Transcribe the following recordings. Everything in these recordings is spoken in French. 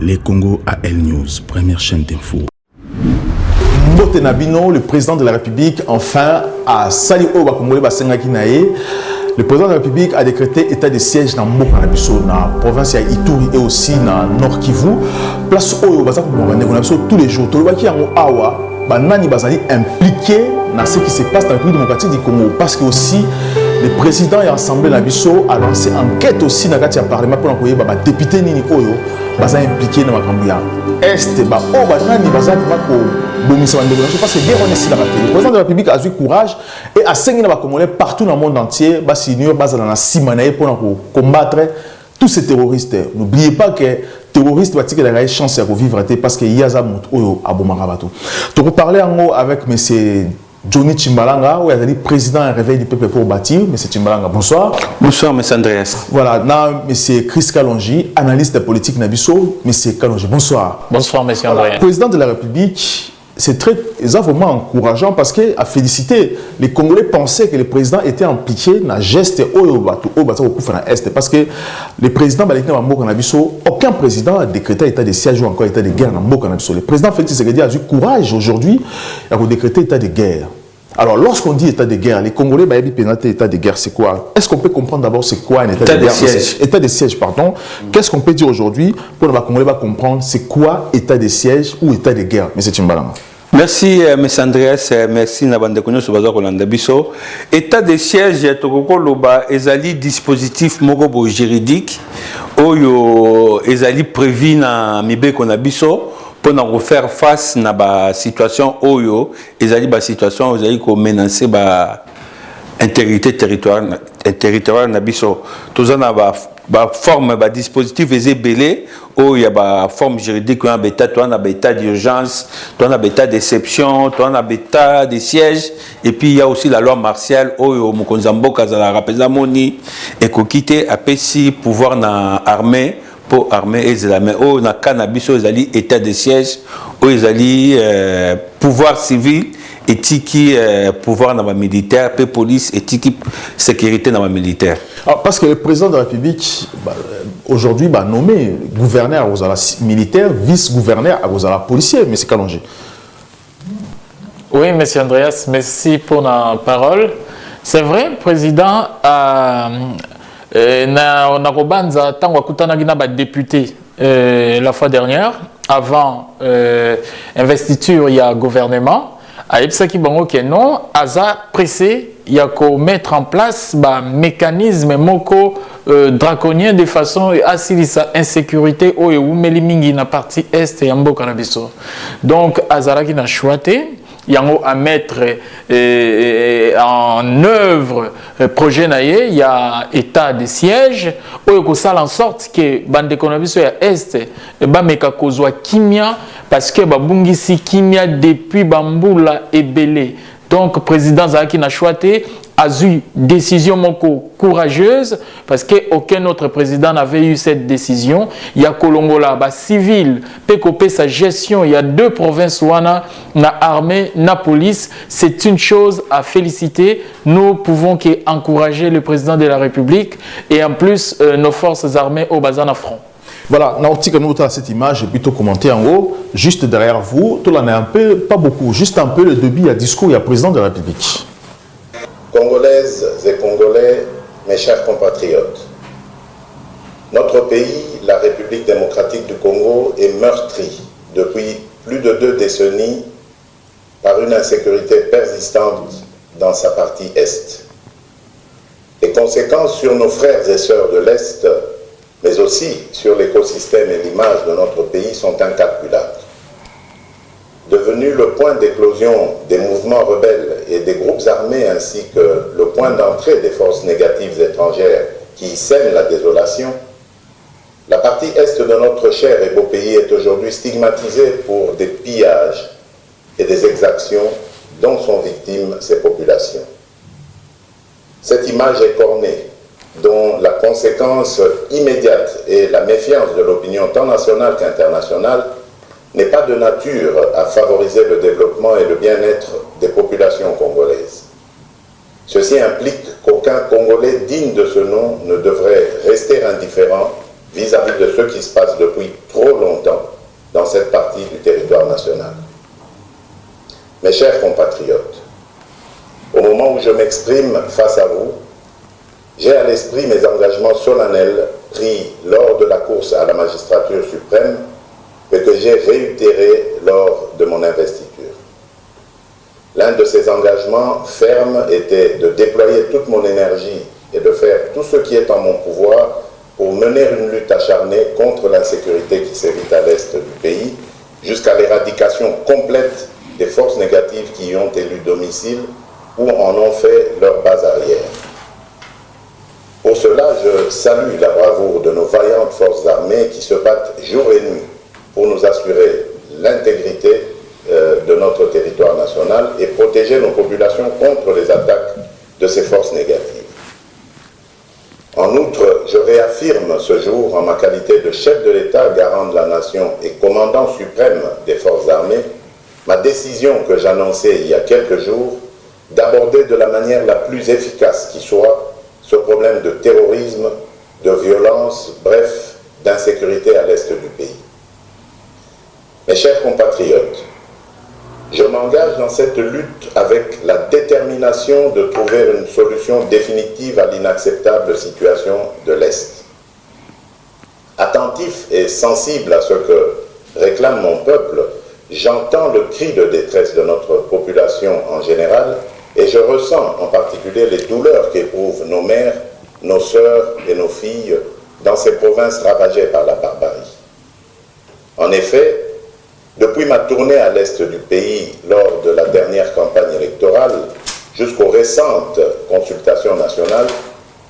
Les Congo AL News, première chaîne d'info. Mbote Nabino, le président de la République, enfin, a sali Oba Congolais Basengaki Nae. Le président de la République a décrété état de siège dans Mboka Nabiso, dans la province de Ituri et aussi dans Nord Kivu. Place Oyo Basak tous les jours. Tolobaki Yango Awa, Banani Bazali impliqué dans ce qui se passe dans le pays démocratique du Congo. Parce que aussi, le président et l'Assemblée Nabiso a lancé enquête aussi dans le Parlement pour envoyer les députés Nini Oyo. Baza impliqué dans la Cambia. Est, bah, oh, banani, baza, parce que le président de la République a eu courage et a saigné dans Congolais partout dans le monde entier, bah, si nous sommes dans la Simanae pour combattre tous ces terroristes. N'oubliez pas que les terroristes ont une chance de vivre parce qu'il y a des gens à Bomarabato. Tu peux parler avec M. Johnny Chimbalanga, où il est président et réveil du peuple pour bâtir. M. Chimbalanga, bonsoir. Bonsoir, M. Andreas. Voilà, là, M. Chris Kalonji, analyste politique Nabiso. M. Kalonji, bonsoir. Bonsoir, M. Andreas. Le président de la République, c'est vraiment encourageant parce qu'il a félicité. Les Congolais pensaient que le président était impliqué dans le geste parce que le président, aucun président a décrété état de siège ou encore état de guerre dans le président Félix Tshisekedi a du courage aujourd'hui à décréter état de guerre. Alors, lorsqu'on dit état de guerre, les Congolais, état de guerre, c'est quoi? Est-ce qu'on peut comprendre d'abord c'est quoi un état de guerre? État de siège, pardon. Qu'est-ce qu'on peut dire aujourd'hui pour que les Congolais comprendre c'est quoi état de siège ou état de guerre? M. Chimbalanga. Merci, M. Andreas. Merci, Nabande Konyo Sobaza Kolanda Biso. État de siège, Tokoko Loba, ezali dispositif mogobo juridique, oyo ezali prévu na mibe konabiso. Pour nous faire face à la situation oyo, la situation ezali ko menacer l'intégrité territoriale na biso. Tout ça ba forme ba dispositif ezebelé où il y a ba forme juridique on a état d'urgence, on a état d'exception, on a état de siège et puis il y a aussi la loi martiale oyo mukonzambo kazala rapeza moni et ko quitter apesi pouvoir na armée pour armée et la main au na cannabis aux alliés état de siège aux alliés pouvoir civil éthique pouvoir dans la militaire peu police éthique sécurité dans la militaire. Alors, parce que le président de la République aujourd'hui nommé gouverneur aux militaires vice-gouverneur aux policiers. M. Kalonji. Oui, M. Andreas, merci pour la parole. C'est vrai, président na kobanza tango akutanaki na député la fois dernière avant investiture il y a gouvernement a ebisaki bango que non aza pressé il y a ko mettre en place ba mécanisme moko draconien de façon à silisa insécurité o eumeli mingi na partie est ya mboka na biso. Donc azalaki na choité yango à mettre en œuvre projet naie il y a état de siège oyo ko sala en sorte que bande économique ya est ba meka kozwa kimia parce que ba bungisi kimia depuis bambula ebele. Donc président Zaki n'a choisi a eu décision moko courageuse parce que aucun autre président n'avait eu cette décision. Il y a Kolongola, ba civil, pécopé sa gestion. Il y a deux provinces wana na armée, na police. C'est une chose à féliciter. Nous pouvons encourager le président de la République et en plus nos forces armées au Bazan à front. Voilà, nous avons cette image et plutôt commenté en haut, juste derrière vous, tout là un peu, pas beaucoup, juste un peu le début à discours, il y a le président de la République. Congolaises et Congolais, mes chers compatriotes, notre pays, la République démocratique du Congo, est meurtri depuis plus de 2 décennies par une insécurité persistante dans sa partie Est. Les conséquences sur nos frères et sœurs de l'Est, mais aussi sur l'écosystème et l'image de notre pays sont incalculables. Devenu le point d'éclosion des mouvements rebelles et des groupes armés ainsi que le point d'entrée des forces négatives étrangères qui y sèment la désolation, la partie est de notre cher et beau pays est aujourd'hui stigmatisée pour des pillages et des exactions dont sont victimes ces populations. Cette image est cornée, dont la conséquence immédiate est la méfiance de l'opinion tant nationale qu'internationale, n'est pas de nature à favoriser le développement et le bien-être des populations congolaises. Ceci implique qu'aucun Congolais digne de ce nom ne devrait rester indifférent vis-à-vis de ce qui se passe depuis trop longtemps dans cette partie du territoire national. Mes chers compatriotes, au moment où je m'exprime face à vous, j'ai à l'esprit mes engagements solennels pris lors de la course à la magistrature suprême et que j'ai réitérés lors de mon investiture. L'un de ces engagements fermes était de déployer toute mon énergie et de faire tout ce qui est en mon pouvoir pour mener une lutte acharnée contre l'insécurité qui sévit à l'est du pays, jusqu'à l'éradication complète des forces négatives qui y ont élu domicile ou en ont fait leur base arrière. Pour cela, je salue la bravoure de nos vaillantes forces armées qui se battent jour et nuit pour nous assurer l'intégrité de notre territoire national et protéger nos populations contre les attaques de ces forces négatives. En outre, je réaffirme ce jour, en ma qualité de chef de l'État, garant de la nation et commandant suprême des forces armées, ma décision que j'annonçais il y a quelques jours d'aborder de la manière la plus efficace qui soit ce problème de terrorisme, de violence, bref, d'insécurité à l'est du pays. Mes chers compatriotes, je m'engage dans cette lutte avec la détermination de trouver une solution définitive à l'inacceptable situation de l'Est. Attentif et sensible à ce que réclame mon peuple, j'entends le cri de détresse de notre population en général et je ressens en particulier les douleurs qu'éprouvent nos mères, nos sœurs et nos filles dans ces provinces ravagées par la barbarie. En effet, depuis ma tournée à l'est du pays lors de la dernière campagne électorale jusqu'aux récentes consultations nationales,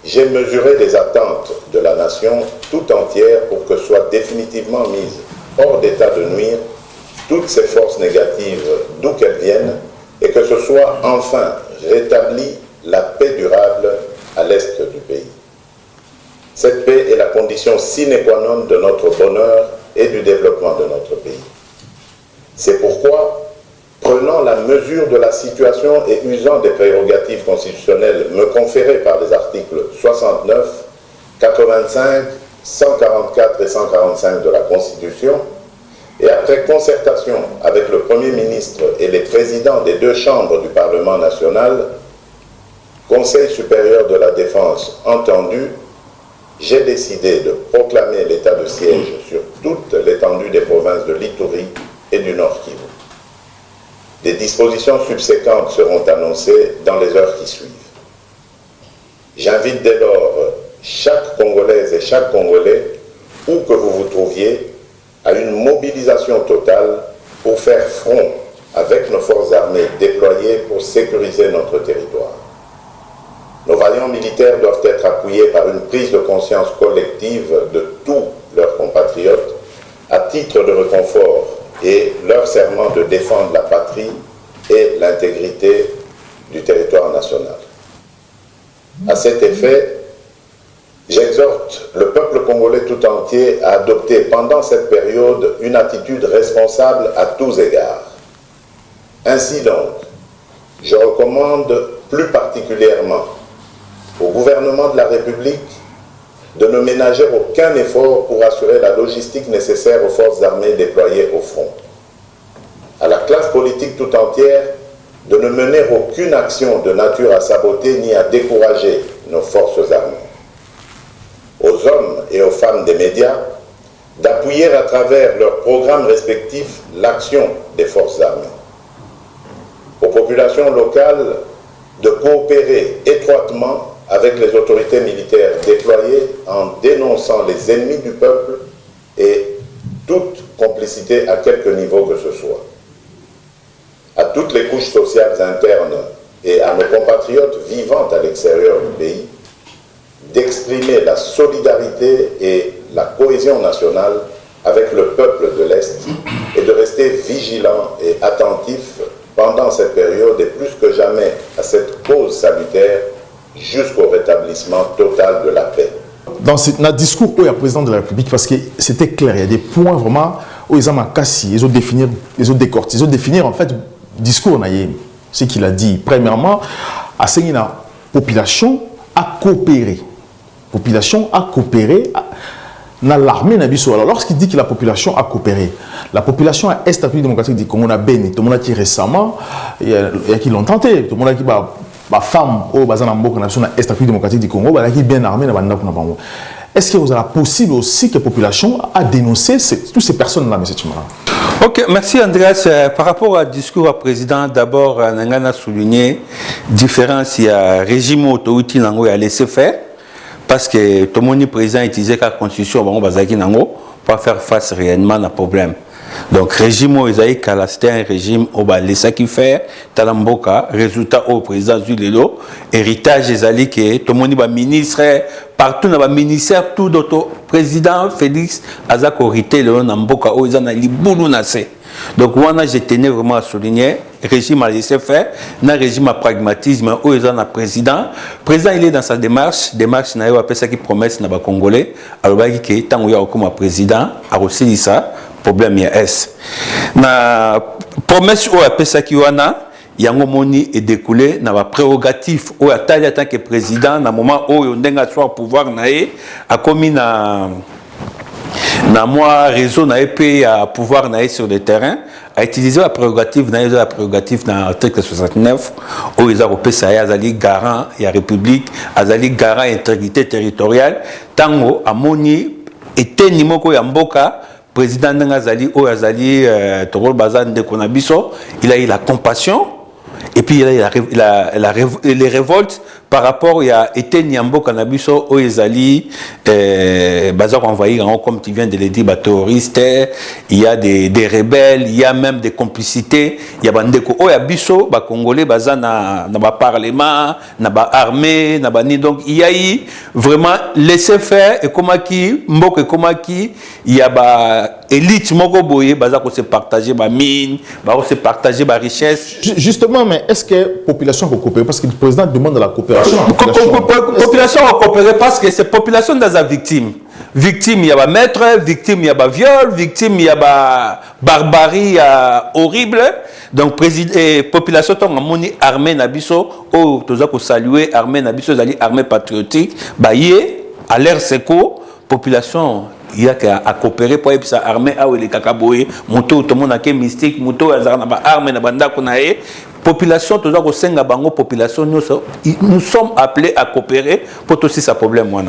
j'ai mesuré les attentes de la nation tout entière pour que soient définitivement mises hors d'état de nuire toutes ces forces négatives d'où qu'elles viennent et que ce soit enfin rétabli la paix durable à l'est du pays. Cette paix est la condition sine qua non de notre bonheur et du développement de notre pays. C'est pourquoi, prenant la mesure de la situation et usant des prérogatives constitutionnelles me conférées par les articles 69, 85, 144 et 145 de la Constitution, et après concertation avec le Premier ministre et les présidents des deux chambres du Parlement national, Conseil supérieur de la défense entendu, j'ai décidé de proclamer l'état de siège sur toute l'étendue des provinces de l'Ituri et du Nord Kivu. Des dispositions subséquentes seront annoncées dans les heures qui suivent. J'invite dès lors chaque Congolaise et chaque Congolais, où que vous vous trouviez, à une mobilisation totale pour faire front avec nos forces armées déployées pour sécuriser notre territoire. Nos vaillants militaires doivent être appuyés par une prise de conscience collective de tous leurs compatriotes à titre de réconfort et leur serment de défendre la patrie et l'intégrité du territoire national. À cet effet, j'exhorte le peuple congolais tout entier à adopter pendant cette période une attitude responsable à tous égards. Ainsi donc, je recommande plus particulièrement au gouvernement de la République de ne ménager aucun effort pour assurer la logistique nécessaire aux forces armées déployées au front. À la classe politique tout entière de ne mener aucune action de nature à saboter ni à décourager nos forces armées. Aux hommes et aux femmes des médias d'appuyer à travers leurs programmes respectifs l'action des forces armées. Aux populations locales de coopérer étroitement avec les autorités militaires déployées en dénonçant les ennemis du peuple et toute complicité à quelque niveau que ce soit. À toutes les couches sociales internes et à nos compatriotes vivant à l'extérieur du pays, d'exprimer la solidarité et la cohésion nationale avec le peuple de l'Est et de rester vigilants et attentifs pendant cette période et plus que jamais à cette cause salutaire jusqu'au rétablissement total de la paix. Dans notre discours où il y a le président de la République, parce que c'était clair, il y a des points vraiment où ils ont cassé, ils ont définir, ils ont décortiqué, ils ont définir en fait le discours, ce qu'il a dit. Premièrement, à la population à coopérer. Population à coopérer dans l'armée Nabiso. Alors, lorsqu'il dit que la population a coopéré, la population à Est République démocratique du Congo, on a béni, tout le monde qui récemment, il y a qui l'ont tenté, tout le monde qui ma femme au Bazanambo, qu'on a sur Est République démocratique du Congo, qui est bien armée, est-ce que vous avez possible aussi que la population a dénoncé toutes ces personnes-là, M. Chimara? Ok, merci Andreas. Par rapport au discours au président, d'abord, on a souligné la différence. Il y a un régime autorité qui a laissé faire, parce que tout le monde président utilisait la constitution pour faire face réellement à problème. Donc, le régime c'était un régime qui a laissé faire, Talamboka, résultat au président Zulelo, héritage des que tout le monde est ministre, partout dans le ministère, tout d'autres président Félix Azakorité, le Namboka, où ils ont li boulou nassé. Donc, moi, je tenais vraiment à souligner, le régime a laissé faire, un régime à pragmatisme, où ils ont un président. Le président, il est dans sa démarche, il a appelé ça qui promesse dans les Congolais, alors il y a tant qu'il y a comme président, a aussi ça, problème est. La promesse où appelé ça qui y a un moni est découlé dans la prérogative où en tant que président, dans le moment où on a le pouvoir, a commis dans moi réseau na EP à pouvoir sur le terrain a utilisé la prérogative dans l'article 69 où ils ont repéré ça azali garant la République azali garant intégrité territoriale tango amoni était nimoko ya mboka président d'Azali ou Azali Torol Bazan de Konabiso il a eu la compassion et puis il a les révoltes par rapport à été Niambo Kanabiso ou Ezali Bazar envoyé comme tu viens de le dire terroristes, il y a des rebelles, il y a même des complicités, il y a bandeko ou Abiso ba congolais Bazar na ba parlement, na ba armée, na ba ni donc il y a eu vraiment laisser faire et comment qui mbok et comment qui il y a ba élite moko boye Bazar ko se partager ba mine, ba ko se partager ba richesse. Justement, mais est-ce que la population peut coopérer parce que le président demande de la coopération? La population va coopérer parce que c'est population dans la victime. Victime, il y a un maître, victime, il y a un viol, victime, il y a une barbarie horrible. Donc, population, tant que armée Nabiso, ou tout ça, saluer armée Nabiso, armée patriotique, bah, y est, à l'air seco, population. Il y a qu'à coopérer pour que l'armée a les cacaboés, moto tout le monde a qui mystique, moto a armée na banda kunae, population tout ça au senga bango population nous sommes appelés à coopérer pour tout ça problème moi.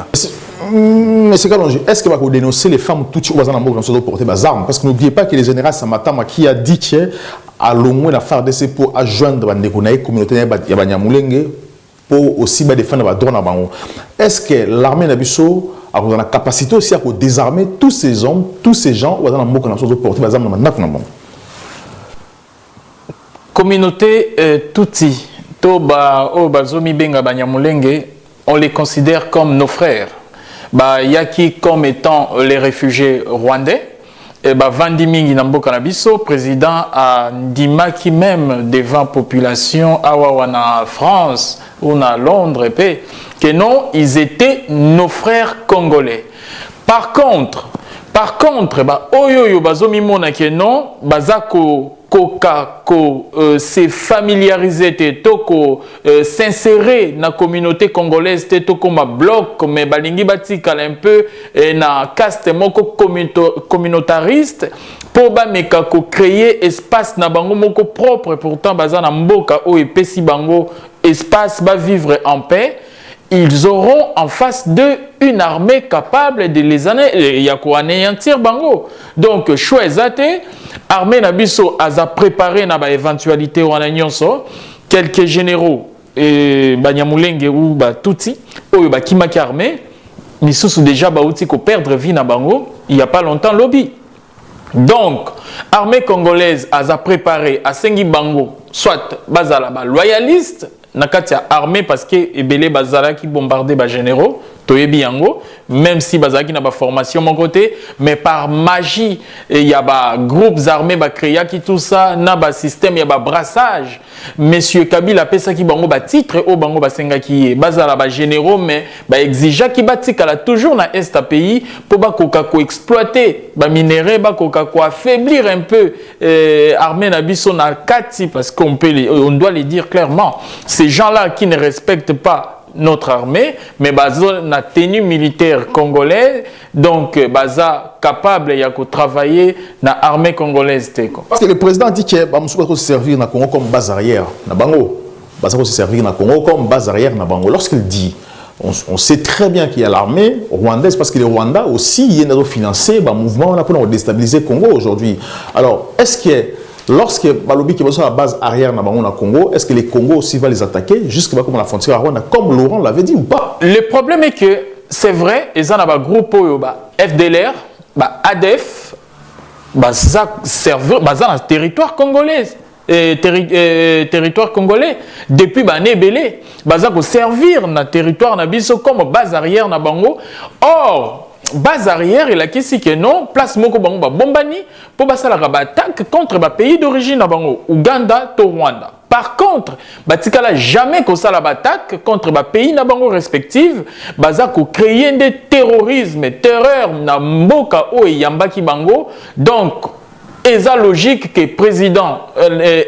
Mais c'est Kalonji, est-ce que vous dénoncer les femmes toutes aux anambo qui ont porté des armes parce que n'oubliez pas que le général Samatama qui a dit que à l'ONU la FARDC pour adjoindre la communauté ya Banyamulenge pour aussi défendre la drone à bango. Est-ce que l'armée Nabiso a la capacité aussi à désarmer tous ces hommes, tous ces gens qui ont porté des armes dans le communauté Tutsi, on les considère comme nos frères. Yaki comme étant les réfugiés rwandais. Vandi Mingi Nambo Kanabiso, président a Ndimaki même devant population en France ou en Londres, que non, ils étaient nos frères congolais. Par contre, oyo bazomi mona que non, bazako se familiariser toko s'insérer na communauté congolaise toko ma bloc mais balingi batikala un peu na caste moko communautariste pour ba meka ko créer espace na bango moko propre pourtant bazana mboka o epesi bango espace ba vivre en paix. Ils auront en face d'eux une armée capable de les anéantir bango. Donc, choisissez, armée Nabiso a préparé na ba éventualité ou en quelques généraux Banyamulenge ou Tutsi ou Kimaki armée, mais sous déjà outi ko perdre vie na bango, il y a pas longtemps lobby. Donc, armée congolaise a préparé à Sengi bango, soit bazala loyaliste nakatia armée parce que ebele bazala qui bombardé ba généraux toyebi yango même si bazala qui n'a pas formation mon côté mais par magie il y a ba groupes armés ba créa qui tout ça na ba système il y a ba brassage monsieur Kabila pesa qui bango ba titre au bango ba senga qui bazala ba généraux mais ba exija qui batikala toujours na est à pays pour ba koka ko exploiter ba minerai ba koka ko affaiblir un peu armée na biso na kati parce qu'on peut on doit les dire clairement. Ces gens-là qui ne respectent pas notre armée, mais baza na tenue militaire congolaise, donc baza capable de travailler na armée congolaise. Parce que le président dit que bah, va se servir na Congo comme base arrière, na Bango. Bah, ça va se servir na Congo comme base arrière na Bango. Lorsqu'il dit, on sait très bien qu'il y a l'armée rwandaise, parce que le Rwanda aussi, il a financé un mouvement pour déstabiliser le Congo aujourd'hui. Alors, est-ce que lorsque Balobi qui va sur la base arrière na Congo, est-ce que les Congo aussi va les attaquer jusqu'à comme la frontière à Rwanda, comme Laurent l'avait dit ou pas? Le problème est que c'est vrai, ils ont un groupe FDLR, ADF, serveur, dans le territoire congolais. Territoire congolais depuis bané belé baza ko servir na territoire na biso comme base arrière na bango. Or base arrière il a qu'ici que non place moko bango ba bombani pour basala ba attaque contre ba pays d'origine na bango Ouganda to Rwanda. Par contre, batikala jamais qu'on ça la attaque contre ba pays na bango respective baza ko créer des terrorisme terreur na mboka o yambaki bango. Donc et ça logique que le président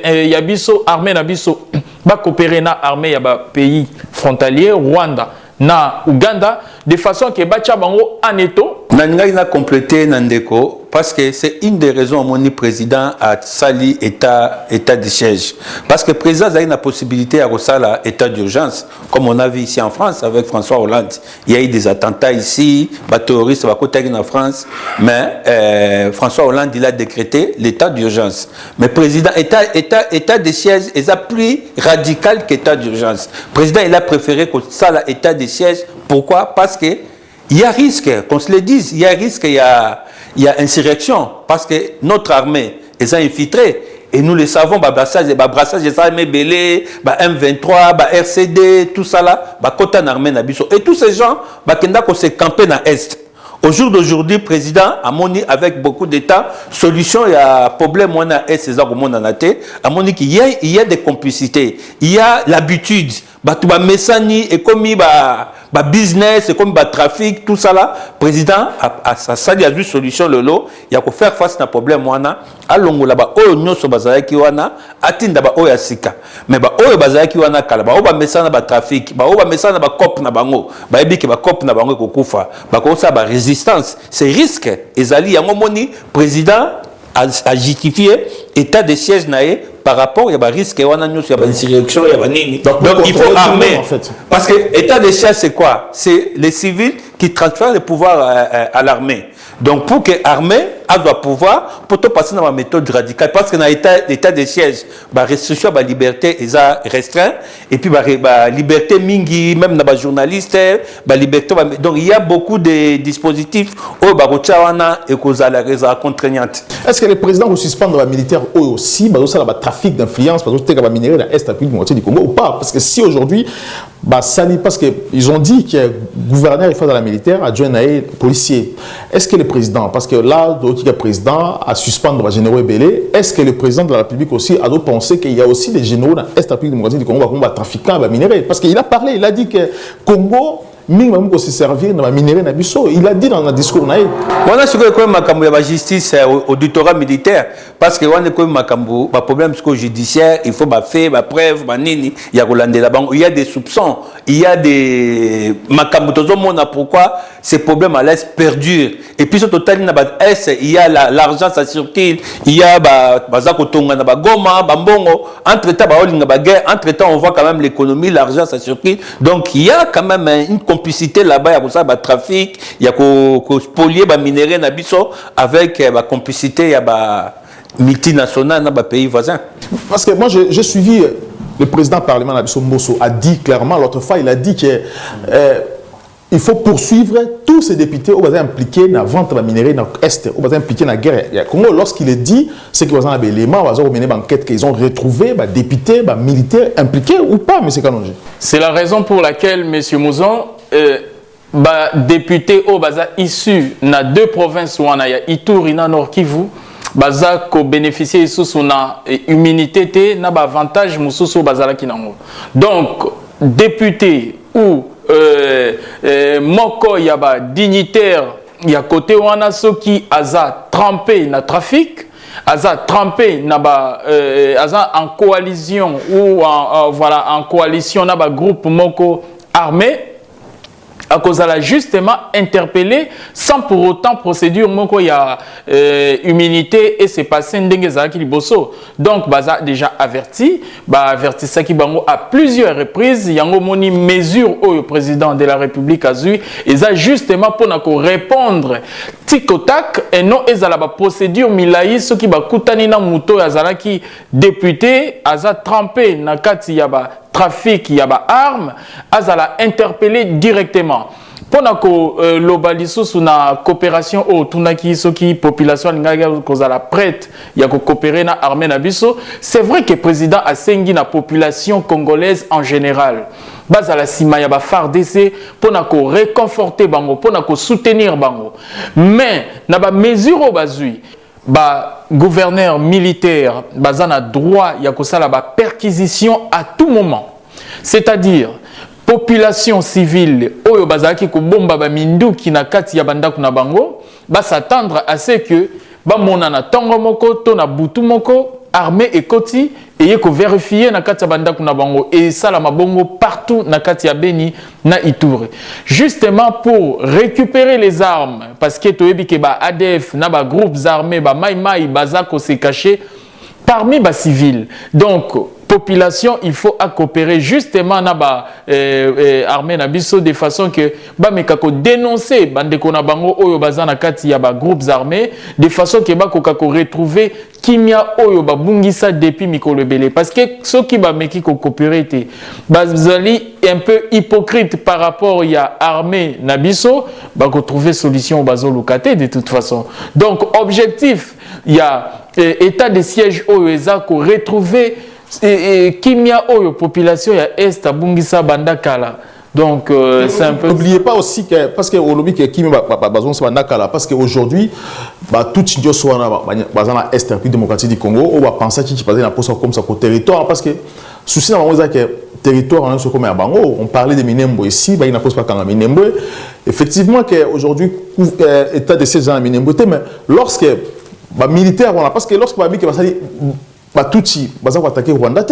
Yabiso armée Nabiso va coopérer na armée yaba pays frontalier Rwanda na Ouganda de façon que bacha bango en éto. Nangai na complété Nandeko parce que c'est une des raisons où mon président a sali état de siège. Parce que le président a une possibilité à resala état d'urgence, comme on a vu ici en France avec François Hollande. Il y a eu des attentats ici, les terroristes vont côté en France, mais François Hollande il a décrété l'état d'urgence. Mais le président état de siège est plus radical qu'état d'urgence. Le président il a préféré que ça l'état de siège. Pourquoi? Parce que il y a risque, qu'on se le dise, il y a risque, il y a insurrection, parce que notre armée est infiltrée. Et nous le savons, brassage des armées belé, M23, RCD, tout ça là, côté armée nabiso. Et tous ces gens, qui se camper dans l'Est. Au jour d'aujourd'hui, le président a moni avec beaucoup d'États, solution, il y a problème, on a Est, il y a des complicités, il y a l'habitude. Batuba mesani et comme business et comme trafic tout ça là président a sali a vu solution lolo il y a ko faire face na problème wana alongo la ba oyo nyoso bazaki wana atinda ba oyo asika mais ba oyo bazaki wana kala ba oba mesana ba trafic ba oba mesana ba cop na bango ba ebiki ba cop na bango ko kufa ba ko ça ba résistance c'est risque ezali yango moni président a justifié état de siège naé par rapport il y a un risque il y a une insurrection il y a nini donc il faut armer en fait. Parce que état de siège c'est quoi? C'est les civils qui transfèrent le pouvoir à l'armée. Donc pour que l'armée doit pouvoir pour te passer dans la méthode radicale parce que dans l'état de siège la restriction la liberté est restreinte et puis la liberté mingi même dans les journalistes la liberté donc il y a beaucoup de dispositifs au barochawana et cause à la raison contraignante. Est-ce que le président va suspendre les militaires aussi ça la trafic d'influence parce que les minéraux dans l'Est du Congo ou pas parce que si aujourd'hui parce qu'ils ont dit que le gouverneur il faut dans la militaire adjoint policier. Est-ce que le président parce que là le président a suspendre les généraux ébélés, est-ce que le président de la République aussi a d'autres pensé qu'il y a aussi des généraux dans l'Est démocratique du Congo qui vont trafiquer les minéraux? Parce qu'il a parlé, il a dit que Congo minimum pour se servir dans la minerai na biso, il a dit dans un discours naïf. Voilà ce que comme makambo ya justice auditorat militaire parce que on est comme makambo ba problème judiciaire, il faut ba fait ba preuve ba nini ya kolandela bango, il y a des soupçons, il y a des makambo tozo mona pourquoi ces problèmes à l'Est perdurent et puis au total na ba Est il y a l'argent ça circule, il y a baza kotonga na ba Goma, ba Mbongo, entre-temps ba olinga ba guerre, entre-temps on voit quand même l'économie, l'argent ça circule. Donc il y a quand même une complicité là-bas, il y a trafic, il y a spolier les minéraux avec la complicité, il y a multinationales dans les pays voisins. Parce que moi, j'ai suivi le président du Parlement Mbosso a dit clairement, l'autre fois, il a dit que il faut poursuivre tous ces députés qui sont impliqués dans la vente de la minerai dans l'Est, qui sont impliqués dans la guerre. Congo, lorsqu'il est dit, c'est qu'ils ont des éléments, ils ont mené une enquête, qu'ils ont retrouvé des députés, des militaires impliqués ou pas, M. Kanonji. C'est la raison pour laquelle, M. Mouzon, députés issus de deux provinces où on a Ituri et Nord Kivu, baza ko bénéficier sous na immunité na ba avantage mususu bazala kinango. Donc député ou moko yaba dignitaire ya côté wana soki aza trempé na trafic, aza trempé na ba aza en coalition ou voilà en coalition na ba groupe moko armée à cause de la justement interpellé sans pour autant procédure il y a immunité et c'est passé ndengezaki liboso donc baza déjà averti averti ça qui bango à plusieurs reprises yango moni mesure au président de la République azui et ça justement pour répondre tic au tac et non ezala ba procédure milai ce qui ba kutani na muto azalaki député aza trempé na kati ya ba trafic il y a ba armes azala interpellé directement pour l'obaliso sous la coopération au tunaki soki population n'gaga cause la prête il y a coopérer na armée na biso c'est vrai que président a sengi na population congolaise en général base à la sima ya ba FARDC pour réconforter bango pour soutenir bango mais na ba mesure au bazui ba gouverneur militaire bazana droit ya ko sala ba perquisition à tout moment c'est-à-dire population civile oyo bazaki ko bomba ba minduki na kati ya bandako na bango ba s'attendre à ce que ba monana tongo moko to na butu moko armée et koti et ko vérifier na kati ya bandako na bango et ça la mabongo partout na kati ya Beni na Ituri justement pour récupérer les armes parce que toyebi ke ba ADF na ba groupes armés ba maïmaï bazako se cacher parmi les civils. Donc, population, il faut coopérer justement na ba armée na biso de façon que ba mekako dénoncer bandeko na bango oyo bazana kati ya ba groupes armés de façon que ba kokako retrouver kimia oyo ba bungisa depuis mikolo belé parce que ceux qui ba meki ko coopérer té bazali un peu hypocrite par rapport ya armée na biso ba ko trouver solution bazo lokate de toute façon. Donc objectif il y a état de siège oyo ezako retrouver kimia oyo population ya est abungisa bandakala donc c'est un peu n'oubliez pas aussi que parce que au lobby que kimia bazon sa bandakala parce que aujourd'hui tout ndio soana bazana est République démocratique du Congo on va penser qu'il passait na posa comme ça ko territoire parce que souci na bango que territoire en comme à bango on parlait de Minembo ici il n'a pas quand Minembo effectivement que aujourd'hui état de siège dans Minembo mais lorsque militaire voilà parce que lorsque ba biki basali Batuti, ils attaquer Rwanda.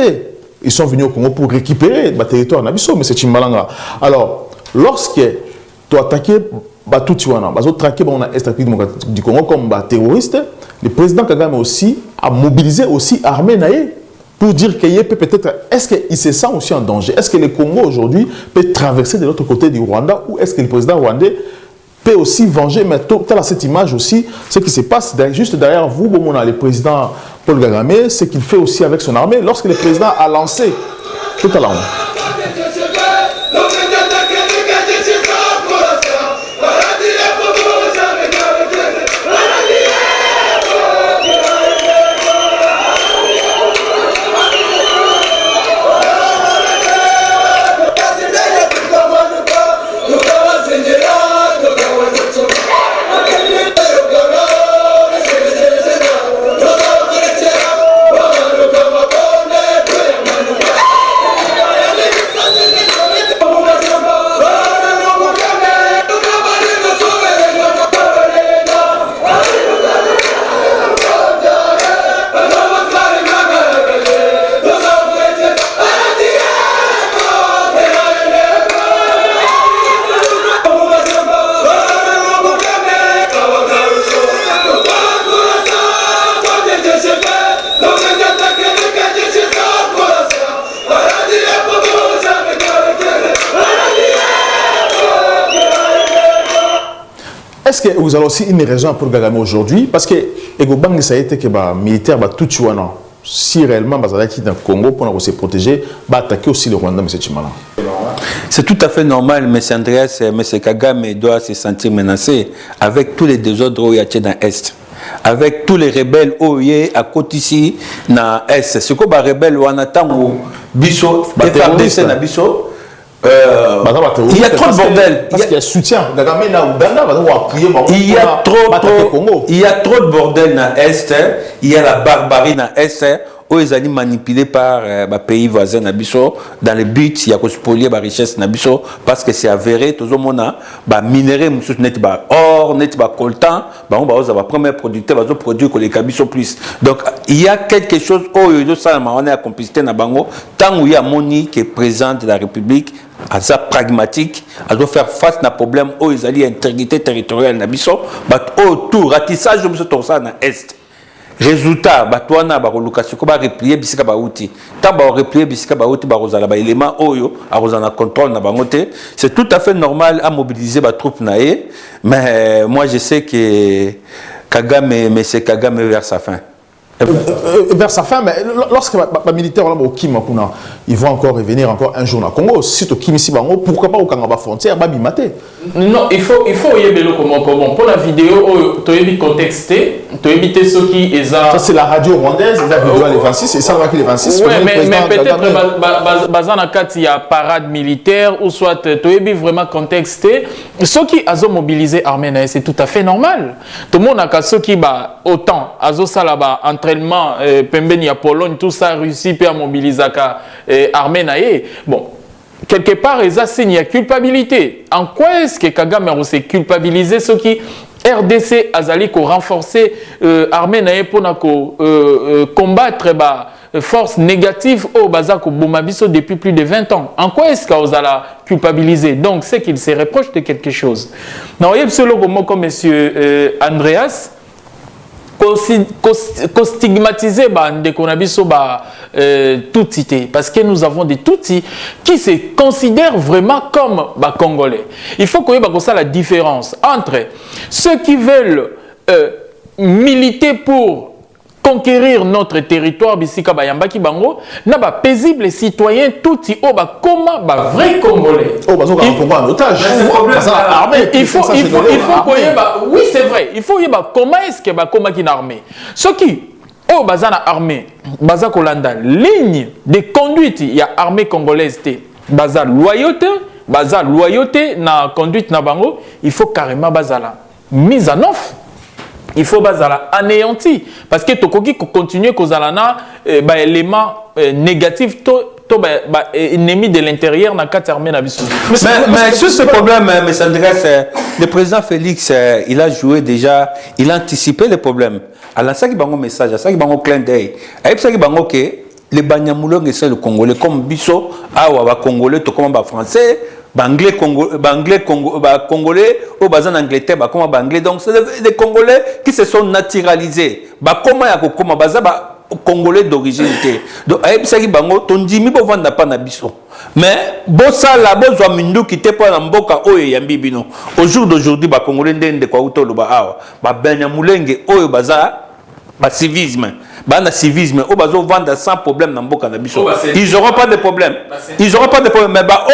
Ils sont venus au Congo pour récupérer le territoire Nabiso, mais c'est Chimbalanga. Alors, lorsque tu attaques Batuti, ils ont traqué l'Est du Congo comme terroriste, le président Kagame aussi a mobilisé aussi l'armée pour dire qu'il peut peut-être, est-ce qu'il se sent aussi en danger? Est-ce que le Congo aujourd'hui peut traverser de l'autre côté du Rwanda ou est-ce que le président rwandais peut aussi venger? Mais à cette image aussi, ce qui se passe juste derrière vous, le président Paul Kagame, ce qu'il fait aussi avec son armée, lorsque le président a lancé tout à l'heure. Est-ce que vous avez aussi une raison pour Kagame aujourd'hui? Parce que Egobang, ça a été que les militaires tout tué. Si réellement dans le Congo pour se protéger, attaquer aussi le Rwanda, M. Chimala. C'est tout à fait normal, M. Andreas, M. Kagame doit se sentir menacé avec tous les désordres qu'il y a dans l'Est. Avec tous les rebelles OIE à côté ici dans l'Est. Ce que les rebelles, on attend Bisso, FARDC na Bisso. Il y a trop de bordel. Parce qu'il y a soutien. Il y a trop de bordel dans l'Est. Il y a la barbarie dans l'Est. Où ils sont manipulés par les pays voisins Nabiso dans le but il y a que spolier la richesse Nabiso parce que c'est avéré tout le monde a minéré net or net coltan on va premier producteur va produire que les Kabiso plus donc il y a quelque chose où il y a ça on est à complicité na bango tant où il y a moni qui est président de la République aza pragmatique, elle doit faire face à problème où ils allaient intégrité territoriale na biso, but autour ratissage de biso ça na est. Résultat, batouana ba location ko ba replier bisika ba outil. Tant ba replier bisika ba outil ba rozala ba élément oyo a rozana contrôle na bangote, c'est tout à fait normal à mobiliser ba troupe naé, mais moi je sais que Kagame mais c'est Kagame vers sa fin. Vers sa fin, mais lorsque les militaires au Kim, ils vont encore revenir encore un jour au Congo, si au Kim ici, pourquoi pas au Kangaba frontière, Babimate? Non, il faut y aller comment pour la vidéo, tu as évité contexter, tu as évité ce qui est ça. Ça c'est la radio rwandaise, la vidéo les 26, et ça va qu'il les 26. Oui, mais peut-être bazana kat il y a parade militaire ou soit tu as évité vraiment contexter. Ceux qui ont mobilisé l'armée, c'est tout à fait normal. Tout le monde a ceux qui autant azo salaba entraînement pembeni ya Pologne tout ça Russie puis à mobiliser l'armée naé. Bon, quelque part ils assignent la culpabilité. En quoi est-ce que Kagame s'est culpabilisé ceux qui RDC azali ko renforcer l'armée naé pour combattre force négative au Bazako Boumabiso depuis plus de 20 ans. En quoi est-ce qu'on a culpabilisé? Donc c'est qu'il se reproche de quelque chose. Non, il y a absolument comme monsieur Andreas stigmatiser des Konabiso Tutsi parce que nous avons des Tutsis qui se considèrent vraiment comme Congolais. Il faut qu'on ait la différence entre ceux qui veulent militer pour conquérir notre territoire bisika bayambaki bango na ba paisible citoyen Tutsi o ba comment ba vrai Congolais. Oh bah on va en otage. Il faut qu'on y oui c'est vrai, il faut y comment est-ce que ba comment qui armée. Ce qui oh bazana armée, baza kolanda ligne de conduite il y a armée congolaise té. Baza loyauté na conduite na bango, il faut carrément bazala mise en offre. Il faut bazala anéanti parce que tokoki continuer kozalana élément négatif ennemi de l'intérieur na quatre armées na biso. Mais sur ce problème mais Andreas, le président Félix il a joué déjà, il a anticipé les problèmes. Alors ça qui bango message, ça qui bango clin d'œil. Et ça qui bango que les Banyamulongs c'est le Congolais comme biso awa ba Congolais to comme ba français. Banglais congolais au bazan Angleterre comme banglais donc c'est des Congolais qui se sont naturalisés comment ya kokoma baza Congolais d'origine donc ayebisaki bango tondimi bo vanda pa na biso mais bosala bozwa mindu kite pa na mboka oyo yambi bino au jour d'aujourd'hui Congolais ndende kwa utolo awa Banyamulenge oyo baza civisme civisme au bazo vendre sans problème na mboka na biso ils auront pas de problème mais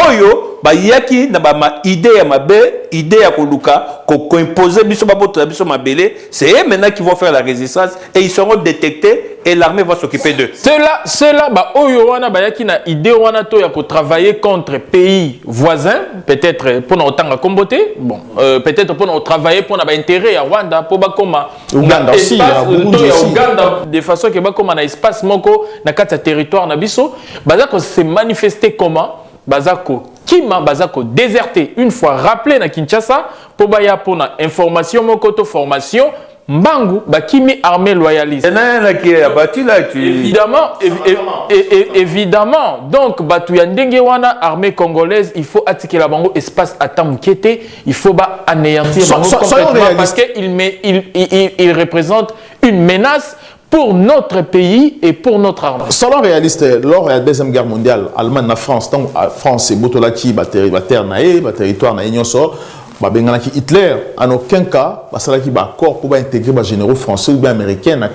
oyo yaki na idée ya mabe idée ya koluka ko imposer biso baboto na biso mabele c'est eux maintenant qui vont faire la résistance et ils seront détectés et l'armée va s'occuper d'eux. Cela oyo wana yaki na idée wana to ya ko travailler contre pays voisins peut-être pour autant à comboter bon peut-être pour travailler pour na intérêt ya Rwanda pour bakoma Uganda aussi Uganda de façon que bakoma na espace moko na kata territoire na biso bazako se manifester comment bazako kima bazako déserter une fois rappelé na Kinshasa pour baya pour na information moko to formation Mbangu bakimi armée loyaliste. Évidemment donc batu ya ndenge wana armée congolaise il faut attiquer la bango espace atamkete il faut anéantir bango complètement parce que il représente une menace pour notre pays et pour notre armée. Soyons réalistes, lors de la Deuxième Guerre mondiale, Allemagne et France, donc France et Botolaki, territoire naïe, Hitler, en aucun cas, il y a accord pour intégrer les généraux français ou américains dans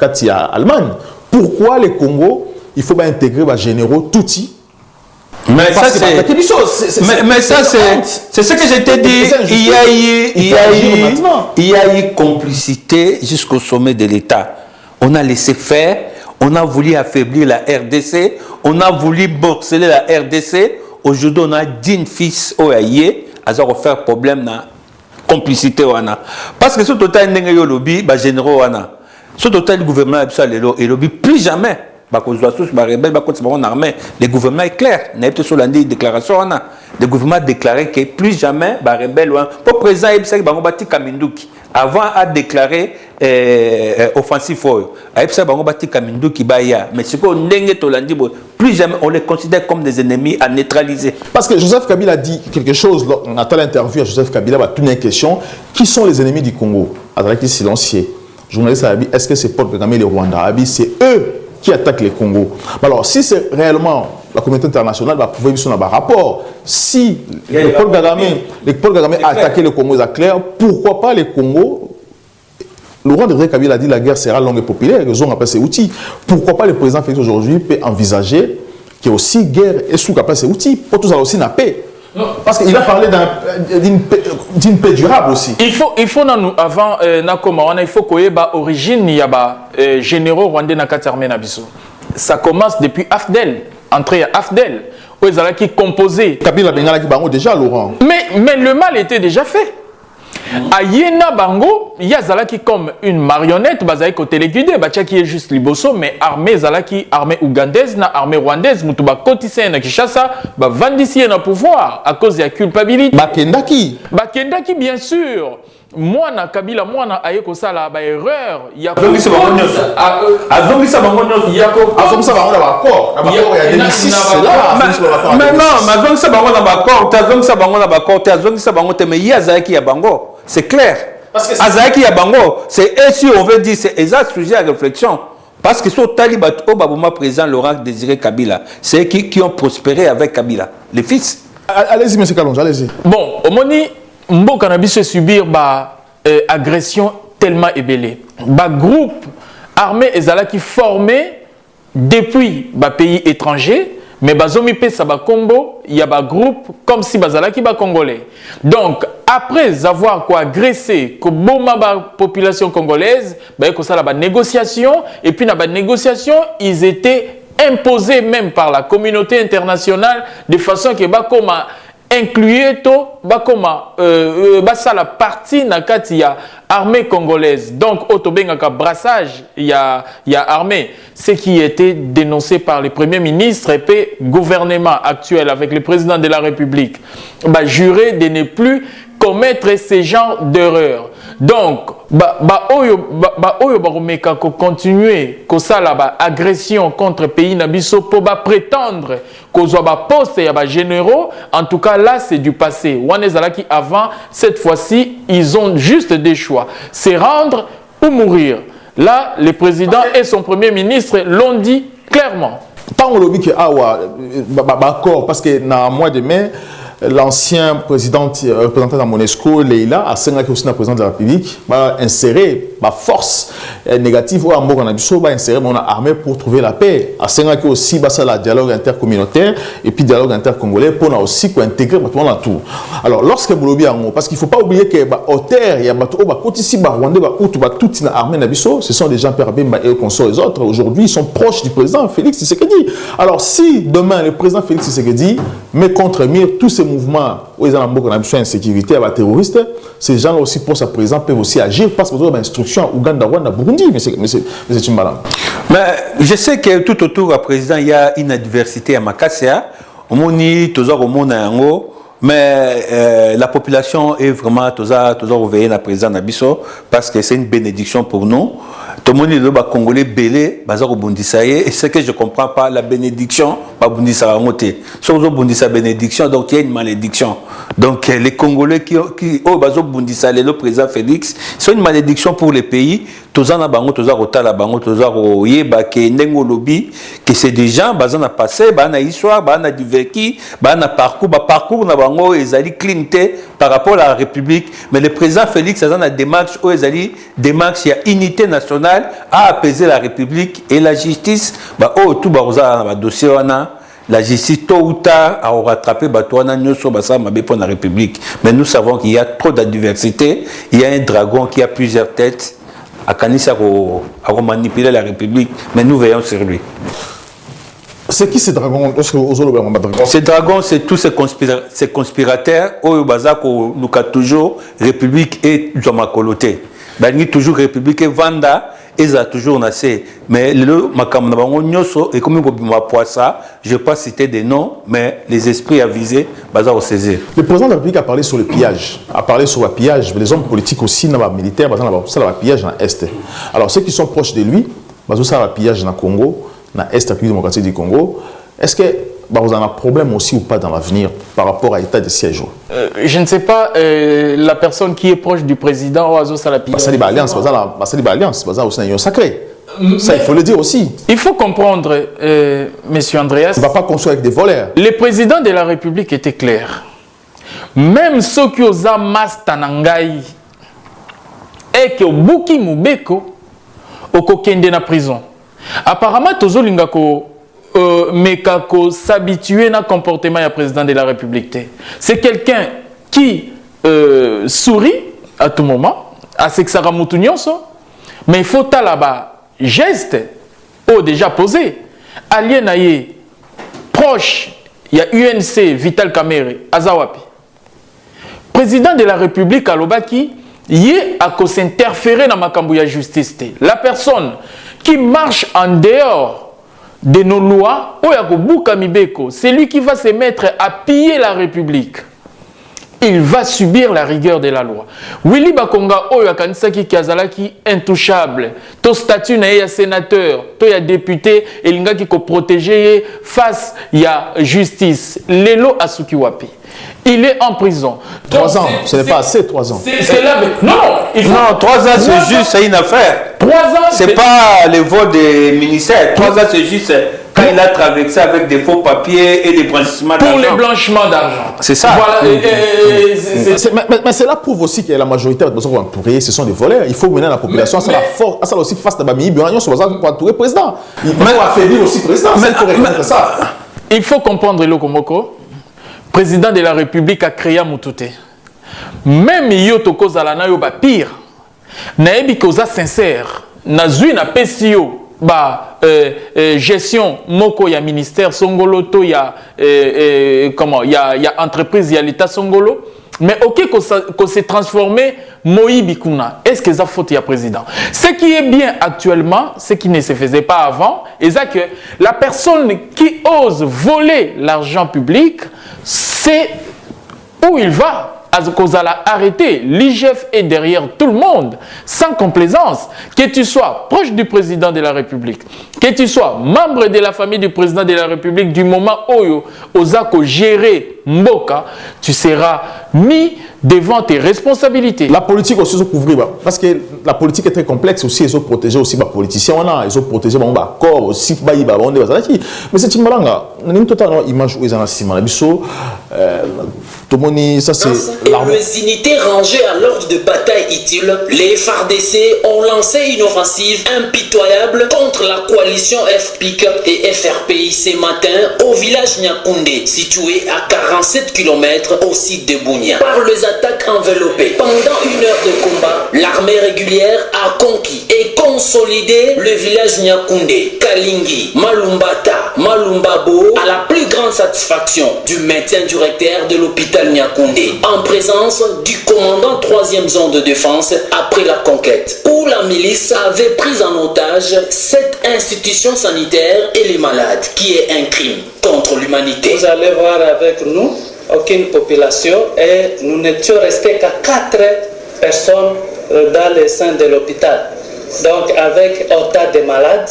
l'Allemagne. Pourquoi les Congo, il faut intégrer les généraux Tutsi? Mais ça, c'est ce que je t'ai dit. Il y a eu complicité jusqu'au sommet de l'État. On a laissé faire, on a voulu affaiblir la RDC, on a voulu morceler la RDC. Aujourd'hui, on a 10 fils Oyaye, à faire problème na complicité wana. Parce que ce total n'engue yo lobby, ba généraux wana. Ce total le gouvernement et lobby plus jamais. Ba cause de tous ba rebelle ba contre ba armée. Le gouvernement est clair. N'a pas sur la déclaration wana. Le gouvernement a déclaré que plus jamais ba rebelle wana. Pour président Ebsek bango bati Kaminduki. Avant a déclaré offensif oyo. Ebsek bango bati Kaminduki baya. Mais ce qu'on n'engue to landi plus jamais on les considère comme des ennemis à neutraliser. Parce que Joseph Kabila a dit quelque chose, on attend l'interview à Joseph Kabila, va tourner une question. Qui sont les ennemis du Congo? Avec les silencieux. Journaliste a dit, est-ce que c'est Paul Kagame et le Rwanda? C'est eux qui attaquent les Congo. Alors, si c'est réellement la communauté internationale, va pouvoir sur un rapport. Si le Paul Kagame a attaqué le Congo, c'est clair, pourquoi pas les Congo? Laurent de Kabila a dit la guerre sera longue et populaire, ils ont appelé ces outils. Pourquoi pas le président Félix aujourd'hui peut envisager qu'il y a aussi guerre et sous appelé ces outils pour tous aussi la paix? Non. Parce qu'il a parlé d'une paix durable aussi. Il faut avant il faut qu'il y ait origine, il y a généraux rwandais na armée na biso. Ça commence depuis Afdel, entrée à Afdel, où ils allaient qui composer. Kabila Bengala qui bango déjà Laurent. Mais le mal était déjà fait. A Yena Bango, il y a Zalaki comme une marionnette, Bazaï côté téléguidé, Bacha qui est juste liboso, mais armée Zalaki, armée ougandaise, na armée rwandaise, Mutuba Kotissé na Kishasa, ba Vandissi na pouvoir à cause de la culpabilité. Bakendaki, bien sûr. Moi na Kabila, moi na Ayeko Sala, ba erreur. Il y a c'est clair. Azaki Yabango, c'est ainsi on veut dire, c'est exact sujet à réflexion. Parce que sur Talibat Obama président Laurent Désiré Kabila, c'est qui ont prospéré avec Kabila, les fils. Allez-y, monsieur Kalonge, allez-y. Bon, au moni, Mbo Cannabis se subir agression tellement ébellée. Groupe armé Ezala qui formé depuis pays étrangers. Mais bazomi pe sa ba combo, il y a ba groupe comme si bazala qui ba congolais. Donc après avoir agressé ko boma ba population congolaise, ba ko ça la ba négociation et puis na ba négociation, ils étaient imposés même par la communauté internationale de façon que ba koma incluer to ba koma ça la partie na kati ya armée congolaise. Donc autobengaka brassage il y a armée, ce qui était dénoncé par le premier ministre et puis gouvernement actuel avec le président de la République, juré de ne plus commettre ces genres d'erreurs. Donc continuer la agression contre pays nabiso pour prétendre qu'on soit poste et généraux. En tout cas là c'est du passé. Wanezalaki avant, cette fois-ci ils ont juste des choix, c'est rendre ou mourir. Là le président et son premier ministre l'ont dit clairement. Pas on lobby que d'accord parce que dans le mois de mai l'ancien représentant de Monesco, Leila, a aussi le président de la République, va insérer ma force négative ou va insérer mon armée pour trouver la paix. A aussi le dialogue intercommunautaire et puis dialogue intercongolais pour aussi intégrer tout. Alors lorsque vous lobby parce qu'il ne faut pas oublier que Otter, il y a Rwandais, toute l'armée nabiso, ce sont des gens Perabemba et consorts les autres. Aujourd'hui, ils sont proches du président Félix Tshisekedi. Alors si demain le président Félix Tshisekedi met contre mire tous ces mouvements où ils ont une insécurité à terroristes, ces gens aussi pour sa présence peuvent aussi agir parce qu'ils ont une instruction Ouganda, Rwanda, Burundi, mais c'est une balance. Mais je sais que tout autour du président il y a une adversité à Makassia, au Moni, toujours au monde mais la population est vraiment toujours réveillée dans le président Nabiso parce que c'est une bénédiction pour nous. Tout le monde est le Congolais belé, bazar au Bundisaye, et ce que je ne comprends pas, la bénédiction, pas Bundisa monter. Sauf que Bundisa bénédiction, donc il y a une malédiction. Donc les Congolais qui au bazo Bundisa, le président Félix, c'est une malédiction pour les pays. Tous en abango, tous en rota bango, tous en royer, que nengo lobby, que c'est des gens, bazan a passé, bazan a histoire, bazan a du vécu, bazan a parcours na bango, ils allaient clinter par rapport à la République. Mais le président Félix, bazan a démarche, ils allaient démarche, il y a unité nationale à apaiser la République et la justice. Tout le dossier la justice tôt ou tard a rattrapé pour la République. Mais nous savons qu'il y a trop d'adversité. Il y a un dragon qui a plusieurs têtes. À Kanissa à manipuler la République. Mais nous veillons sur lui. C'est qui ces dragons? Ces dragons, c'est tous ces conspirateurs. Au Bazak, nous avons toujours République et Zomakoloté. Bani toujours République et Vanda. Ils ont toujours nassé. Mais le Makamnabango Nyoso, et comme je ne vais pas citer des noms, mais les esprits avisés, bazar au saisir. Le président de la République a parlé sur le pillage. A parlé sur le pillage. Les hommes politiques aussi, militaires, ça le pillage dans l'Est. Alors ceux qui sont proches de lui, ça le pillage dans le Congo, dans l'Est de la République démocratique du Congo. Est-ce que vous avez un problème aussi ou pas dans l'avenir par rapport à l'état de siège? Je ne sais pas, la personne qui est proche du président Oazo Salapi. C'est l'alliance, c'est l'alliance, c'est aussi une sacrée. Ça, il faut le dire aussi. Il faut comprendre, monsieur Andreas. On ne va pas construire avec des voleurs. Le président de la République était clair. Même ceux qui osent mastanangai et qui ont bouki mubeko au kokende na prison. Apparemment, tozo lingako mekako s'habituer na comportement du président de la République. C'est quelqu'un qui sourit à tout moment, à ce que ça ramoute mais il faut là-bas geste déjà posé. Allié naïe proche, il y a UNC Vital Kamerhe Azawapi. Président de la République Alobaki, il a s'interférer dans ma cambouille justice. La personne qui marche en dehors de nos lois, c'est lui qui va se mettre à piller la République. Il va subir la rigueur de la loi. Willy Bakonga oyo akanisaki kiazalaki intouchable. To statut na ya sénateur, to ya député elingaki ko protéger face ya justice. Lelo asuki wapi. Il est en prison. 3 ans, ce n'est pas assez 3 ans. C'est là. Non, non, 3 ans c'est juste une affaire. 3 ans. C'est pas le vol des ministères. 3 ans c'est juste quand il a traversé avec des faux papiers et des blanchiments d'argent. Pour les blanchiments d'argent. C'est ça. Voilà, mais cela prouve aussi que la majorité de personnes entourées, ce sont des voleurs. Il faut mener la population, ça aussi face à Bami, pour entourer le président. Il faut affaiblir aussi le président. Il faut reconnaître ça. Il faut comprendre Lokomoko. Président de la République a créé Moutouté. Même Yoto Kozalana Yoba pire. Naebi Koza sincère. Nazui na PCO. Gestion moko ya ministère Songolo to ya comment ya entreprise ya l'état Songolo mais ok qu'on s'est transformé Moïse Bikuna. Est-ce que ça faute ya président? Ce qui est bien actuellement, ce qui ne se faisait pas avant, est que la personne qui ose voler l'argent public, c'est où il va. Qu'on a arrêté, l'IGF est derrière tout le monde, sans complaisance. Que tu sois proche du président de la République, que tu sois membre de la famille du président de la République, du moment où Ozako gérer Mboka, tu seras mis devant tes responsabilités. La politique aussi se couvrir, parce que la politique est très complexe aussi, ils ont protégé aussi les politiciens, ils ont protégé les corps aussi, mais c'est une malanga. Nous avons totalement image où ils ont assis Manabiso. Ça c'est les unités rangées à l'ordre de bataille utile, les FARDC ont lancé une offensive impitoyable contre la coalition FPIC et FRPI ce matin au village Nyakoundé, situé à 47 km au site de Bounia. Par les attaques enveloppées, pendant 1 heure de combat, l'armée régulière a conquis et consolidé le village Nyakoundé, Kalingi, Malumbata, Malumbabo, à la plus grande satisfaction du médecin directeur de l'hôpital Nyakoundé, en présence du commandant 3e zone de défense après la conquête, où la milice avait pris en otage cette institution sanitaire et les malades, qui est un crime contre l'humanité. Vous allez voir avec nous aucune population et nous n'étions restés qu'à 4 personnes dans le sein de l'hôpital. Donc avec autant de malades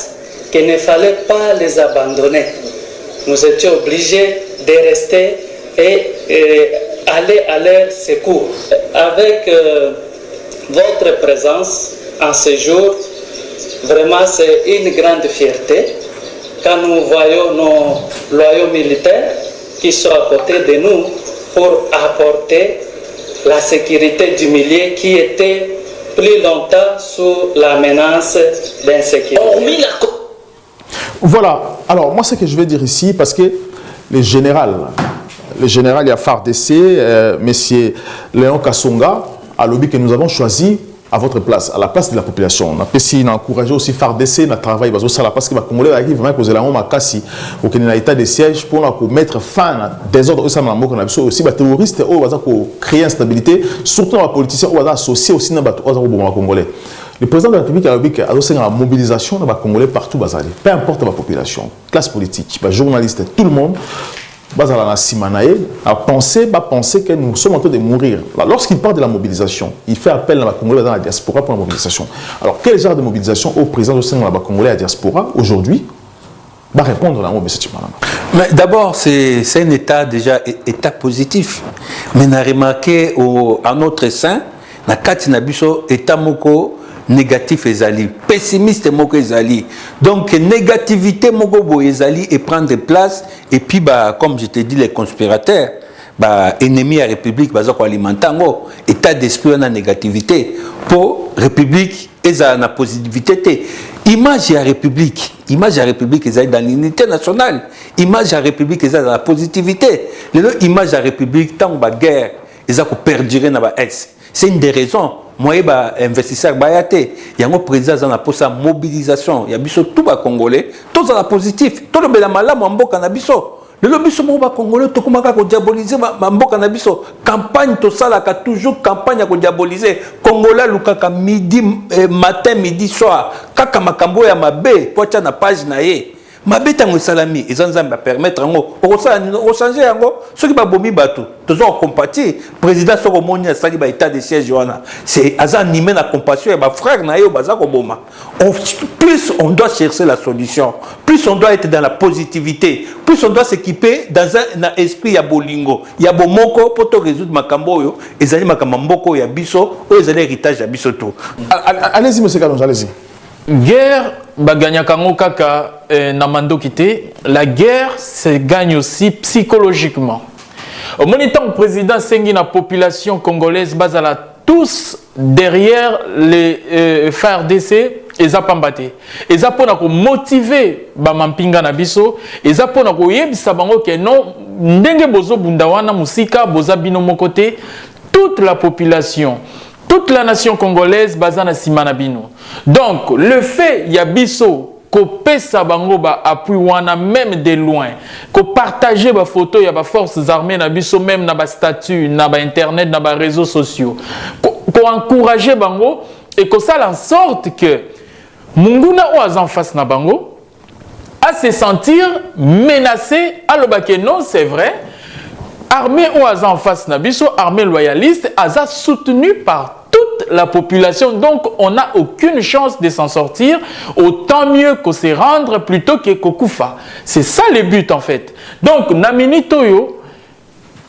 qu'il ne fallait pas les abandonner. Nous étions obligés de rester et aller à leur secours. Avec votre présence en ce jour, vraiment c'est une grande fierté quand nous voyons nos loyaux militaires qui sont à côté de nous pour apporter la sécurité du milieu qui était plus longtemps sous la menace d'insécurité. Voilà, alors moi ce que je vais dire ici, parce que le général, il y a FARDC, monsieur Léon Kassonga, à l'objet que nous avons choisi à votre place, à la place de la population. On a aussi encouragé aussi FARDC à travailler parce que les Congolais arrivent vraiment que l'état de siège pour mettre fin à des ordres aussi les terroristes qui créent instabilité, surtout les politiciens qui sont associés aussi aux Congolais. Le président de la République a dit la mobilisation des Congolais partout, peu importe la population, classe politique, journalistes, tout le monde. A pensé que nous sommes en train de mourir. Lorsqu'il parle de la mobilisation, il fait appel à la Congolais dans la diaspora pour la mobilisation. Alors, quel genre de mobilisation au président de la Congolais à la diaspora aujourd'hui? va répondre là, mais c'est mais d'abord, c'est un état déjà état positif. Mais on a remarqué à notre sein, na kati na biso état moko négatif ezali, pessimiste moko ezali. Donc négativité moko bo ezali et prendre place et puis bah comme je te dis les conspirateurs bah ennemis à République baza ko alimentango état d'esprit na négativité pour République eza na positivité. Image à République ezali dans l'unité nationale, image à République ezali dans la positivité. Image à République tant ba guerre eza ko perdurer na ba ex. C'est une des raisons. Moi, investisseur bayate, il y a un président pour sa mobilisation. Il y a biso tout bas congolais, tout ça positif, tout le bel malam en boka na biso. Le biso mo congolais tout comme ko diaboliser ma boka na biso. Campagne tout ça là toujours campagne ko diaboliser. Congolais lukaka midi matin midi soir. Kaka makambo ya mabe po tia na page na ye. Mabe tango salami ezanzamba permettre ngo o changer yango soki ba bomi bato toujours compatir président soko moni asali ba état de siège wana c'est aza animé na compassion et ba frère na yo baza ko boma. Plus on doit chercher la solution, plus on doit être dans la positivité, plus on doit s'équiper dans un esprit ya bolingo ya bomoko pour to résoudre makambo yo ezali makambo mboko ya biso o ezali héritage ya biso tout. Allez-y monsieur Kalonzo, allez-y. Guerre baganyaka ngo kaka na mandoki te. La guerre se gagne aussi psychologiquement. Au moment où le président sengi na population congolaise bazala tous derrière les FARDC eza pambate. Eza pona ko motiver ba mampinga na biso, eza pona ko yebisa bango ke non ndenge bozo bunda wana musika boza bino mokote toute la population. Toute la nation congolaise bazana simana bino. Donc le fait yabiso ko pesa bango ba appui wana même de loin, ko partager ba photo ya ba forces armées na biso même na ba statut, na ba internet, na ba réseaux sociaux. Ko encourager bango et ko ça en sorte que munguna ou en face na bango à se sentir menacé aloba que non, c'est vrai. Armée ou en face nabiso, armée loyaliste, aza soutenu par toute la population. Donc, on n'a aucune chance de s'en sortir. Autant mieux qu'on se rendre plutôt que Kokufa. C'est ça le but en fait. Donc, Namini Toyo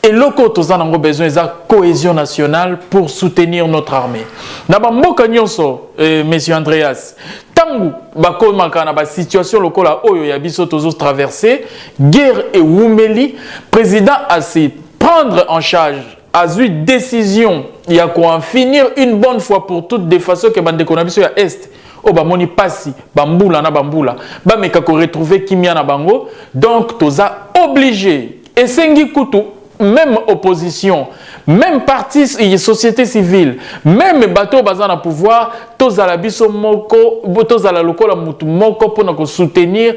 et loko tozan ango besoin de cohésion nationale pour soutenir notre armée. Naba mboka nyonso, monsieur Andreas, tangu bako makana ba situation lokola oyo ya biso tozo traverser, guerre et Wumeli, président a se prendre en charge, a eu décision, il y a quoi en finir une bonne fois pour toutes des façons que bande konabiso ya est. Oh ba moni pasi, bambula na bambula, ba meka ko retrouver kimia na bango, donc toza obligé. Et sengi kutu même opposition, même parti et société civile, même bateau bazana pouvoir, tous à la biso moko, tous à la lokola mutu moko pour soutenir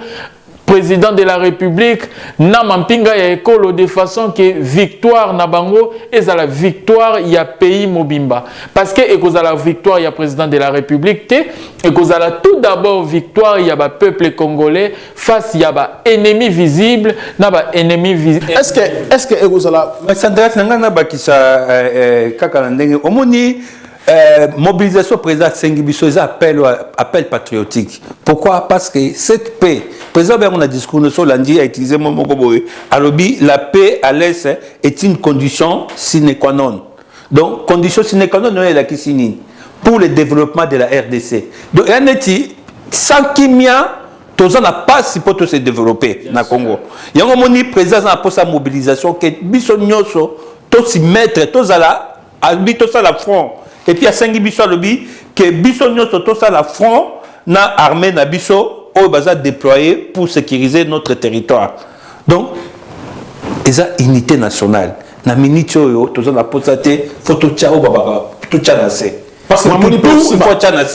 président de la République, na mampinga ya ekolo de façon que victoire na bango et à la victoire il y a pays mobimba parce que et cause à la victoire il y a président de la République et cause à la tout d'abord victoire il y a ba peuple congolais face il y a ba ennemi visible na ba ennemi visible. Est-ce que et cause à la Sandra nangana bakisa kaka ndenge omoni mobilisation président Sengibiso appel patriotique. Pourquoi? Parce que cette paix, président on a discours de Solandi a utilisé mon mot alobi la paix à l'est est une condition sine qua non. Donc condition sine qua non est la kisini pour le développement de la RDC. Donc yaneti sans kimia tous n'a pas si pour se développer na Congo. Yango moni président a pour sa mobilisation que biso nyoso tous s'y mettre tous à la habito ça la front. Et puis, il y a 5 biso à l'objet que biso nyoso to sa la front na armée na biso au bazar déployé pour sécuriser notre territoire. Donc, il y a une unité nationale. Na minitio yo to na posate photo tchao baba tout tchanase. Parce que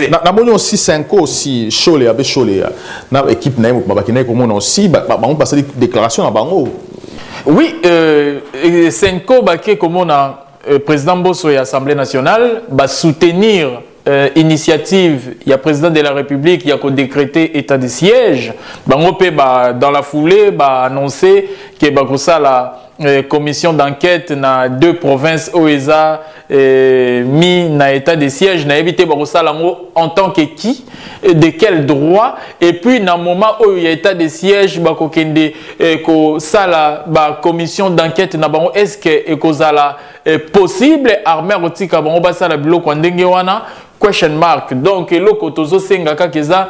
na moni aussi 5 aussi chole abe chole na équipe na baba kina ko mona aussi ba on passe déclaration na bango. Oui, 5 baké comme on a président Bosso et Assemblée nationale va soutenir initiative, il y a président de la République, il y a qu'au décréter état de siège. Dans la foulée, va annoncer que ça la commission d'enquête dans 2 provinces OESA mis dans état de siège na évité Barosalango en tant que qui de quel droit et puis dans le moment où il y a état de siège bakokende ko sala ba commission d'enquête na bango est-ce que ekozala possible armée rotika bango basala biloko ndenge wana question mark donc eloko tozo senga kakeza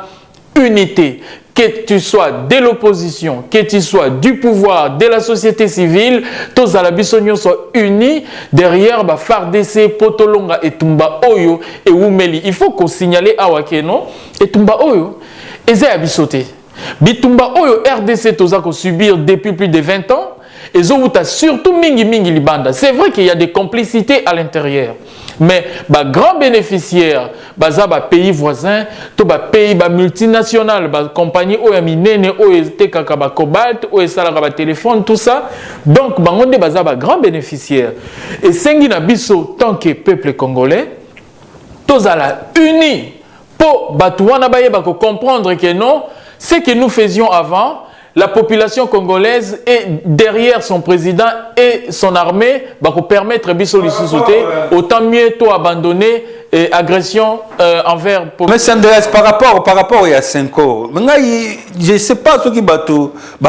unité, que tu sois de l'opposition, que tu sois du pouvoir, de la société civile, tous à la bisogno soient unis derrière ba FARDC, Potolonga et Tumba Oyo et Oumeli. Il faut qu'on signale à Wakeno et Tumba Oyo. Et c'est abisoté. Bitumba Oyo RDC toza ko subir depuis plus de 20 ans. Et Zouta surtout Mingi Mingi Libanda. C'est vrai qu'il y a des complicités à l'intérieur. Mais bah grand bénéficiaire baza ba pays voisins to ba pays ba multinational ba compagnie oya minene oya tekaka ba cobalt oya sala ba téléphone tout ça donc bangonde baza ba grand bénéficiaire et sengi na biso tant que peuple congolais tozala unis pour batouana baye ba ko comprendre que non ce que nous faisions avant. La population congolaise est derrière son président et son armée pour permettre autant mieux tout abandonner agression envers... Mais Sandress, par rapport à Senko, je ne sais pas ce qui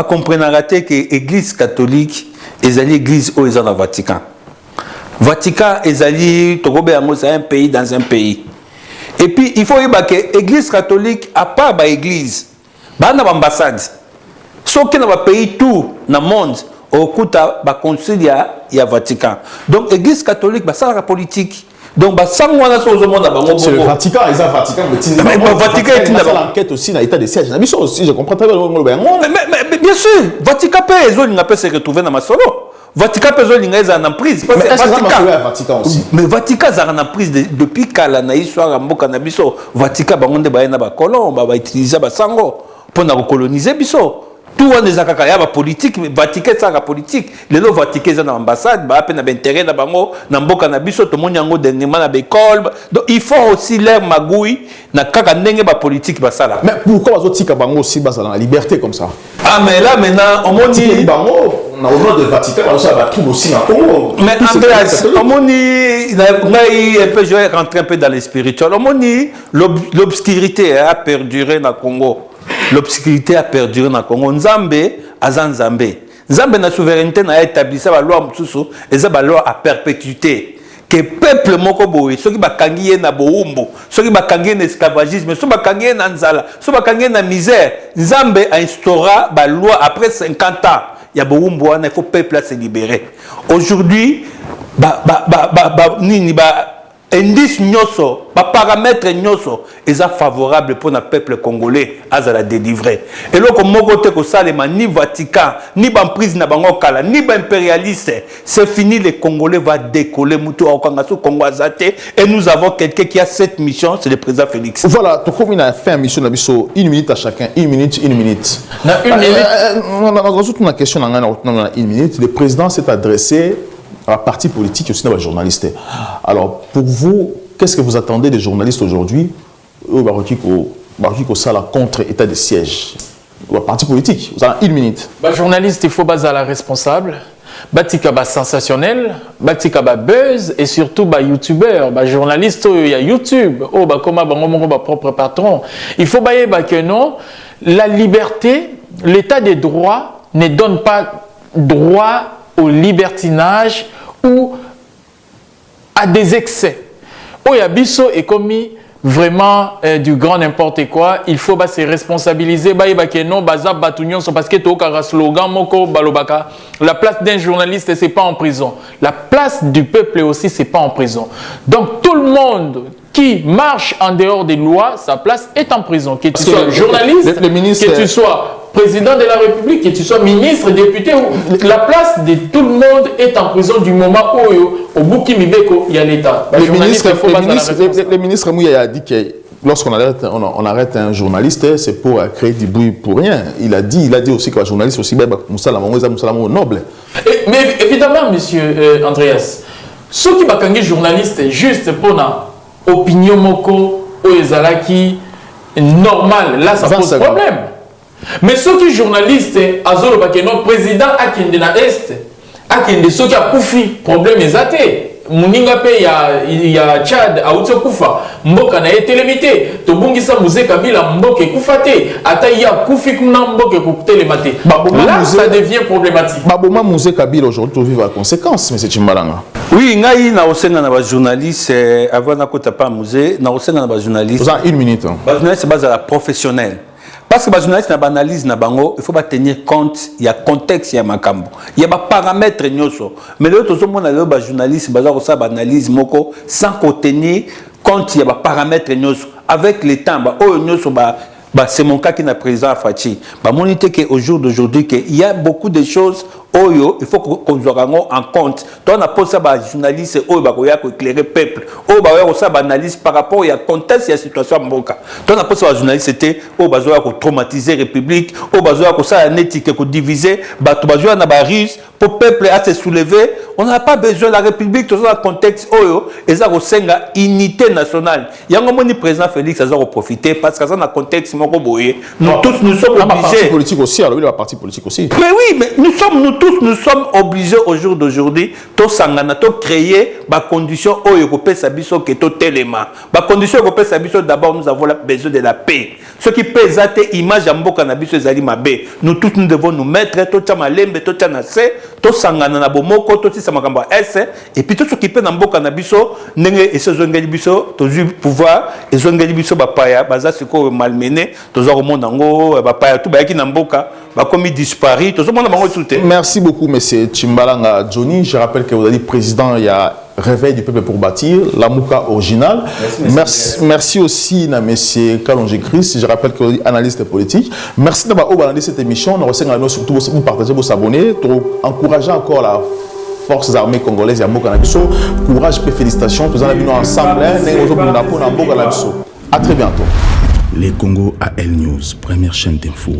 comprennent que l'église catholique est l'église où ils sont dans le Vatican. Vatican est un pays dans un pays. Et puis il faut dire que l'église catholique n'a pas d'église, il y a une ambassade. Sauf que dans le pays tout, dans le monde, au coup de conseil, il y a Vatican. Donc l'église catholique, c'est la politique. Donc c'est le Vatican, ils ont le Vatican. Mais le Vatican est une enquête aussi dans l'état de siège. Je comprends très bien. Mais bien sûr, le Vatican peut se retrouver dans ma solo. Le Vatican peut être en prise. Mais est-ce que le Vatican aussi? Mais le Vatican est en prise depuis qu'il y a une histoire de cannabis. Le Vatican va utiliser le sango pour coloniser biso. Tout le monde est en politique, mais le Vatican est en politique. Le Vatican est en ambassade, il y a un intérêt dans le cannabis, tout le monde est en école. Donc il faut aussi l'air magouille dans la politique. Mais pourquoi les autres aussi dans la liberté comme ça? Ah, mais là maintenant, on dit. Au nom du Vatican, on a tout aussi dans le Congo. Mais Andreas, on dit, je vais rentrer un peu dans les spirituels. On dit l'obscurité a perduré dans le Congo. L'obscurité a perduré dans le Congo. Nzambe, Azan Nzambe. Nzambe na souveraineté n'a établi ça la loi msusu et ça la loi à perpétuité. Que peuple moko boye, ceux qui bakangiye na boumbo, ceux qui bakangiye na esclavagisme, ceux qui bakangiye na nzala, ceux qui bakangiye na misère. Nzambe a instauré la loi après 50 ans. Il y a boumbo, il faut peuple se libérer. Aujourd'hui, indice nyoso, paramètre nyoso, est favorable pour le peuple congolais à la délivrer. Et là, comme mogote ko salema ni Vatican, ni prise na bango kala, ni impérialiste, c'est fini. Le Congolais va décoller mutu au Congo azate. Et nous avons quelqu'un qui a cette mission, c'est le président Félix. Voilà, tout comme il a fait une mission, une minute à chacun, une minute. Une minute. On a une question dans une minute. Le président s'est adressé à la partie politique et aussi aux journalistes. Alors, pour vous, qu'est-ce que vous attendez des journalistes aujourd'hui au Sala contre état de siège? La partie politique, vous avez une minute. Journaliste, il faut baser à la responsable. Batika ba sensationnel, batika ba buzz et surtout ba youtubeur, ba journaliste il y a YouTube, oh ba comment ba propre patron. Il faut bailler ba que non, la liberté, l'état des droits ne donne pas droit au libertinage ou à des excès. Oyabiso est commis vraiment du grand n'importe quoi. Il faut se responsabiliser. Parce que slogan moko balobaka. La place d'un journaliste, c'est pas en prison. La place du peuple aussi, c'est pas en prison. Donc tout le monde qui marche en dehors des lois, sa place est en prison. Que tu sois journaliste, que tu sois président de la République, que tu sois ministre, député, la place de tout le monde est en prison du moment où au Bouki Mibeko, il y a l'État. Le ministre Mouya a dit que lorsqu'on on arrête un journaliste, c'est pour créer du bruit pour rien. Il a dit aussi qu'un journaliste aussi noble. Mais évidemment, monsieur Andreas, ceux qui sont journalistes juste pour l'opinion moko ou ezalaki normal, là ça pose problème. Mais ceux qui sont journalistes, Azolo Bakeno, président Akindena Est, akende soki akufi problème ezate muninga pe ya Tchad auto kufa mboka na yetelemité to bungisa Moïse Kabila mboka kufa te ata ya kufi kuna mboka kutelema te là ça devient problématique. Baboma Moïse Kabila aujourd'hui to vivre à conséquence monsieur Chimbalanga. Oui, ngai na osenga na ba journaliste avant na kota pa musée na osenga na ba journaliste. Dans une minute. Ba journaliste base à la professionnelle. Parce que les journalistes na analyse na bango, il faut pas tenir compte, il y a contexte, il y a makambo. Il y a des paramètres nyoso. Mais le tout monde a les journalistes baza ko sa analyse moko sans tenir compte il y a des paramètres nyoso avec le temps ba o nyoso c'est mon cas qui n'a président Fachi. Ba monité que au jour d'aujourd'hui que il y a beaucoup de choses Oyo, il faut qu'on soit en compte. Donc, on a posé ça à journaliste, Oyo, bah, éclairer le peuple. Oyo, bah, on a analyse par rapport au contexte et à la situation à Mboka. Donc, on a posé ça à journaliste, c'était, Oyo, bah, on a traumatiser la République, Oyo, bah, on a éthique, qu'on diviser, bah, on a risque pour le peuple à se soulever. On n'a pas besoin de la République, dans un contexte, Oyo, et ça, on a unité nationale. Il y a un moment, le président Félix, ça va profiter parce que dans un contexte, nous tous, nous sommes obligés. Parti politique aussi, alors, il y a un parti politique aussi. Mais oui, mais nous sommes obligés au jour d'aujourd'hui de sangana, de créer des conditions où il y a sabiso qui est téléma. Des conditions où il y a sabiso d'abord nous avons besoin de la paix. Ce qui pèse à tes images en boka na biso ezali mabe. Nous tous nous devons nous mettre to tama lembe to tana se to sangana na bomoko to tisa makamba s et puis tout ce qui peut na boka na biso ndenge esozongeli biso to ju pouvoir ezongeli biso ba paya baza siko malmené to zo monde ngo ba paya tout ba ki na mboka ba komi disparu to zo monde bango souté. Merci beaucoup, monsieur Chimbalanga Johnny. Je rappelle que vous avez dit président, il y a Réveil du peuple pour bâtir, la Mouka originale. Merci aussi à monsieur Kalonji Chris. Je rappelle que vous êtes analyste politique. Merci d'avoir regardé cette émission. Nous remercions surtout vous partager, vous abonner, pour encourager encore la forces armées congolaises et à Mouka Nabiso. Courage et félicitations. Nous allons ensemble. À très bientôt. Les Congo AL News, première chaîne d'info.